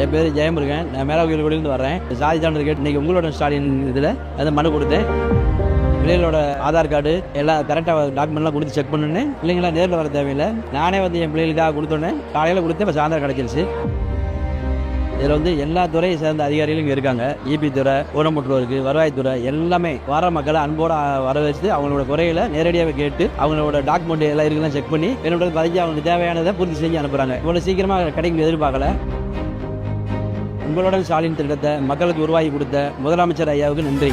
என் பேர் ஜெயமுருகன். நான் மேலாக்குயிலிருந்து வரேன். சாதி சான்றிதழ் கேட்டு இன்னைக்கு உங்களோட ஸ்டாலின் இதில் அந்த மனு கொடுத்தேன். பிள்ளைகளோட ஆதார் கார்டு எல்லாம் கரெக்டாக டாக்குமெண்ட்லாம் கொடுத்து செக் பண்ணுனேன். பிள்ளைங்களா நேரில் வர தேவையில்லை. நானே என் பிள்ளைகளுக்காக கொடுத்தோன்னே காலையில் கொடுத்தேன். இப்போ சாயந்தரம் கிடச்சிருச்சு. இதில் எல்லா துறையை சேர்ந்த அதிகாரிகளும் இங்கே இருக்காங்க. இபி துறை, ஊனமுற்றோருக்கு, வருவாய்த்துறை எல்லாமே வர மக்களை அன்போடு வர வச்சு அவங்களோட குறைகளை நேரடியாக கேட்டு அவங்களோட டாக்குமெண்ட் எல்லாம் இருக்குலாம் செக் பண்ணி என்னோட பதிஞ்சு அவங்களுக்கு தேவையானதை பூர்த்தி செஞ்சு அனுப்புகிறாங்க. இவ்வளோ சீக்கிரமாக கிடைக்கும் எதிர்பார்க்கல. உங்களுடன் ஸ்டாலின் திட்டத்தை மக்களுக்கு உருவாக்கி கொடுத்த முதலமைச்சர் ஐயாவுக்கு நன்றி.